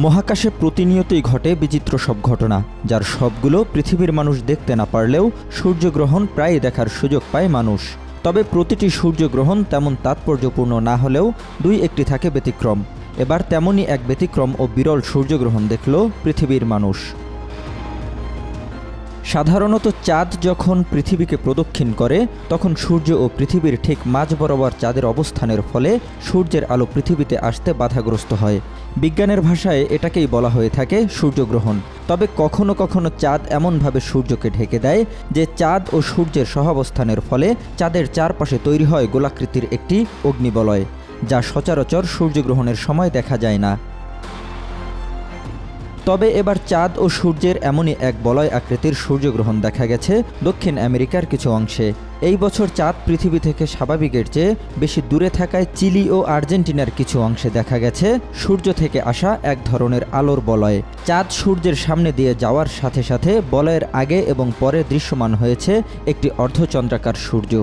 মহাকাশে প্রতিনিয়তই ঘটে বিচিত্র সব ঘটনা, যার সবগুলো পৃথিবীর মানুষ দেখতে না পারলেও সূর্যগ্রহণ প্রায়ই দেখার সুযোগ পায় মানুষ। তবে প্রতিটি সূর্যগ্রহণ তেমন তাৎপর্যপূর্ণ না হলেও দুই একটি থাকে ব্যতিক্রম। এবার তেমনই এক ব্যতিক্রম ও বিরল সূর্যগ্রহণ দেখল পৃথিবীর মানুষ। সাধারণত চাঁদ যখন পৃথিবীকে প্রদক্ষিণ করে তখন সূর্য ও পৃথিবীর ঠিক মাঝ বরাবর চাঁদের অবস্থানের ফলে সূর্যের আলো পৃথিবীতে আসতে বাধাগ্রস্ত হয়। বিজ্ঞানের ভাষায় এটাকেই বলা হয়ে থাকে সূর্যগ্রহণ। তবে কখনো কখনো চাঁদ এমনভাবে সূর্যকে ঢেকে দেয় যে চাঁদ ও সূর্যের সহাবস্থানের ফলে চাঁদের চারপাশে তৈরি হয় গোলাকৃতির একটি অগ্নিবলয়, যা সচরাচর সূর্যগ্রহণের সময় দেখা যায় না। তবে এবার চাঁদ ও সূর্যের এমনই এক বলয় আকৃতির সূর্যগ্রহণ দেখা গেছে দক্ষিণ আমেরিকার কিছু অংশে। এই বছর চাঁদ পৃথিবী থেকে স্বাভাবিকের চেয়ে বেশি দূরে থাকায় চিলি ও আর্জেন্টিনার কিছু অংশে দেখা গেছে সূর্য থেকে আসা এক ধরনের আলোর বলয়। চাঁদ সূর্যের সামনে দিয়ে যাওয়ার সাথে সাথে বলয়ের আগে এবং পরে দৃশ্যমান হয়েছে একটি অর্ধচন্দ্রাকার সূর্য।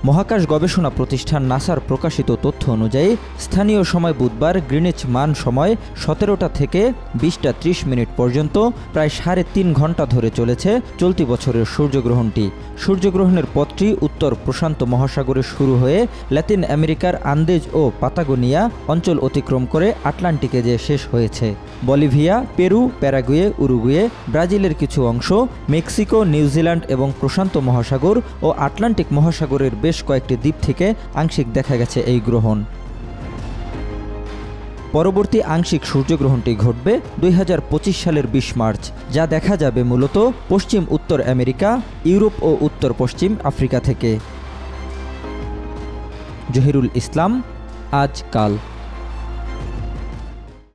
মহাকাশ গবেষণা প্রতিষ্ঠান নাসার প্রকাশিত তথ্য অনুযায়ী স্থানীয় সময় বুধবার গ্রিনিচ মান সময় 17টা থেকে 20টা 30 মিনিট পর্যন্ত প্রায় 3.5 ঘন্টা ধরে চলেছে চলতি বছরের সূর্যগ্রহণটি। সূর্যগ্রহণের পথটি উত্তর প্রশান্ত মহাসাগরে শুরু হয়ে লাতিন আমেরিকার আন্দেজ ও পাতাগোনিয়া অঞ্চল অতিক্রম করে আটলান্টিকে যেয়ে শেষ হয়েছে। বলিভিয়া, পেরু, প্যারাগুয়ে, উরুগুয়ে, ব্রাজিলের কিছু অংশ, মেক্সিকো, নিউজিল্যান্ড এবং প্রশান্ত মহাসাগর ও আটলান্টিক মহাসাগরের বেশ কয়েকটি দ্বীপ থেকে আংশিক দেখা গেছে এই গ্রহণ। পরবর্তী আংশিক সূর্যগ্রহণটি ঘটবে 2025 সালের 20 মার্চ, যা দেখা যাবে মূলত পশ্চিম উত্তর আমেরিকা, ইউরোপ ও উত্তর পশ্চিম আফ্রিকা থেকে। জহিরুল ইসলাম, আজকাল।